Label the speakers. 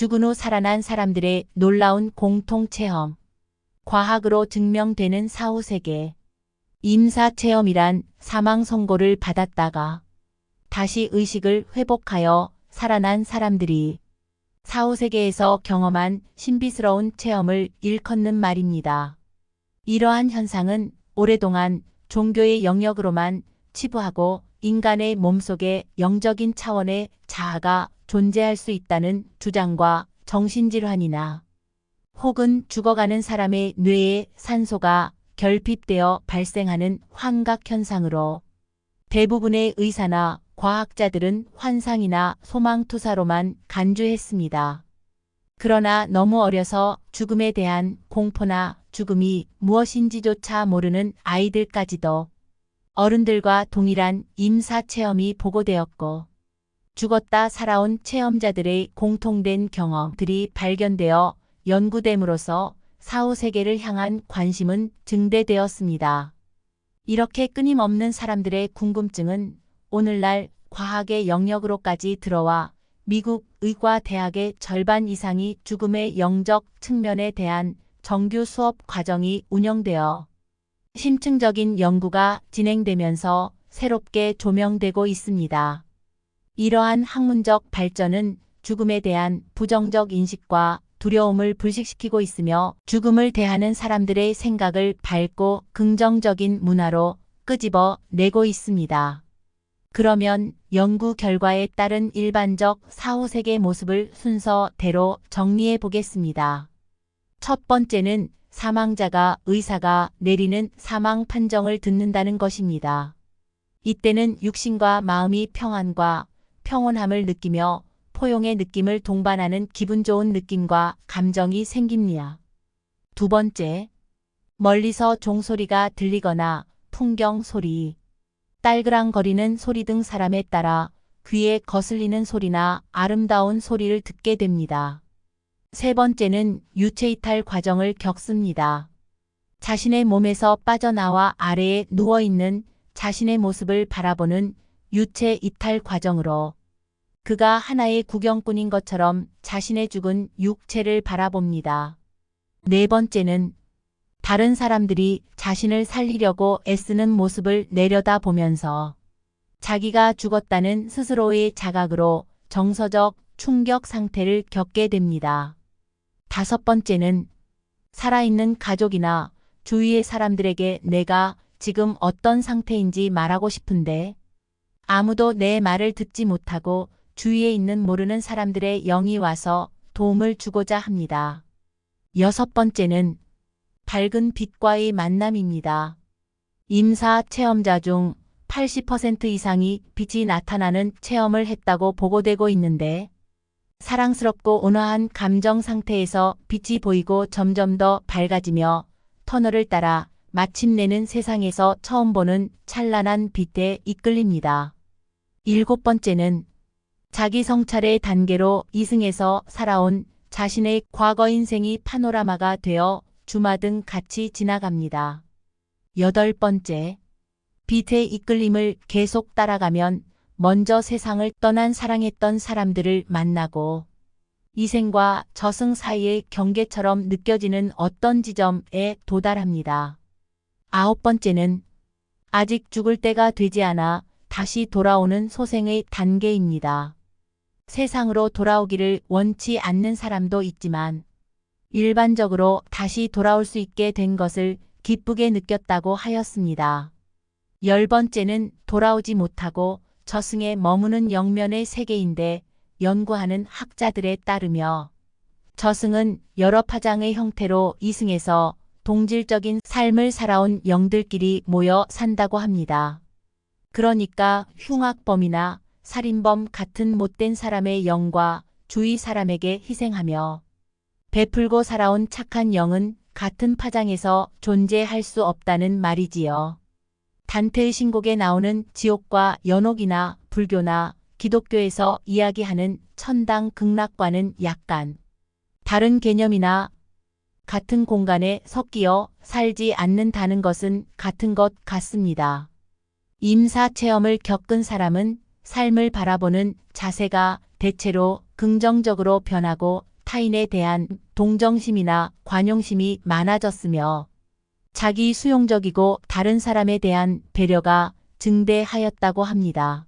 Speaker 1: 죽은 후 살아난 사람들의 놀라운 공통체험. 과학으로 증명되는 사후세계. 임사체험이란 사망 선고를 받았다가 다시 의식을 회복하여 살아난 사람들이 사후세계에서 경험한 신비스러운 체험을 일컫는 말입니다. 이러한 현상은 오랫동안 종교의 영역으로만 치부하고 인간의 몸속에 영적인 차원의 자아가 존재할 수 있다는 주장과 정신질환이나 혹은 죽어가는 사람의 뇌에 산소가 결핍되어 발생하는 환각현상으로 대부분의 의사나 과학자들은 환상이나 소망투사로만 간주했습니다. 그러나 너무 어려서 죽음에 대한 공포나 죽음이 무엇인지조차 모르는 아이들까지도 어른들과 동일한 임사체험이 보고되었고 죽었다 살아온 체험자들의 공통된 경험들이 발견되어 연구됨으로써 사후세계를 향한 관심은 증대되었습니다. 이렇게 끊임없는 사람들의 궁금증은 오늘날 과학의 영역으로까지 들어와 미국 의과대학의 절반 이상이 죽음의 영적 측면에 대한 정규 수업 과정이 운영되어 심층적인 연구가 진행되면서 새롭게 조명되고 있습니다. 이러한 학문적 발전은 죽음에 대한 부정적 인식과 두려움을 불식시키고 있으며 죽음을 대하는 사람들의 생각을 밝고 긍정적인 문화로 끄집어 내고 있습니다. 그러면 연구 결과에 따른 일반적 사후세계 모습을 순서대로 정리해 보겠습니다. 첫 번째는 사망자가 의사가 내리는 사망 판정을 듣는다는 것입니다. 이때는 육신과 마음이 평안과 평온함을 느끼며 포용의 느낌을 동반하는 기분 좋은 느낌과 감정이 생깁니다. 두 번째, 멀리서 종소리가 들리거나 풍경 소리, 딸그랑거리는 소리 등 사람에 따라 귀에 거슬리는 소리나 아름다운 소리를 듣게 됩니다. 세 번째는 유체이탈 과정을 겪습니다. 자신의 몸에서 빠져나와 아래에 누워있는 자신의 모습을 바라보는 유체이탈 과정으로 그가 하나의 구경꾼인 것처럼 자신의 죽은 육체를 바라봅니다. 네 번째는 다른 사람들이 자신을 살리려고 애쓰는 모습을 내려다보면서 자기가 죽었다는 스스로의 자각으로 정서적 충격 상태를 겪게 됩니다. 다섯 번째는 살아있는 가족이나 주위의 사람들에게 내가 지금 어떤 상태인지 말하고 싶은데 아무도 내 말을 듣지 못하고 주위에 있는 모르는 사람들의 영이 와서 도움을 주고자 합니다. 여섯 번째는 밝은 빛과의 만남입니다. 임사 체험자 중 80% 이상이 빛이 나타나는 체험을 했다고 보고되고 있는데 사랑스럽고 온화한 감정 상태에서 빛이 보이고 점점 더 밝아지며 터널을 따라 마침내는 세상에서 처음 보는 찬란한 빛에 이끌립니다. 일곱 번째는 자기 성찰의 단계로 이승에서 살아온 자신의 과거 인생이 파노라마가 되어 주마등 같이 지나갑니다. 여덟 번째, 빛의 이끌림을 계속 따라가면 먼저 세상을 떠난 사랑했던 사람들을 만나고 이생과 저승 사이의 경계처럼 느껴지는 어떤 지점에 도달합니다. 아홉 번째는 아직 죽을 때가 되지 않아 다시 돌아오는 소생의 단계입니다. 세상으로 돌아오기를 원치 않는 사람도 있지만 일반적으로 다시 돌아올 수 있게 된 것을 기쁘게 느꼈다고 하였습니다. 열 번째는 돌아오지 못하고 저승에 머무는 영면의 세계인데 연구하는 학자들에 따르며 저승은 여러 파장의 형태로 이승에서 동질적인 삶을 살아온 영들끼리 모여 산다고 합니다. 그러니까 흉악범이나 살인범 같은 못된 사람의 영과 주위 사람에게 희생하며 베풀고 살아온 착한 영은 같은 파장에서 존재할 수 없다는 말이지요. 단테의 신곡에 나오는 지옥과 연옥이나 불교나 기독교에서 이야기하는 천당 극락과는 약간 다른 개념이나 같은 공간에 섞여 살지 않는다는 것은 같은 것 같습니다. 임사 체험을 겪은 사람은 삶을 바라보는 자세가 대체로 긍정적으로 변하고 타인에 대한 동정심이나 관용심이 많아졌으며 자기 수용적이고 다른 사람에 대한 배려가 증대하였다고 합니다.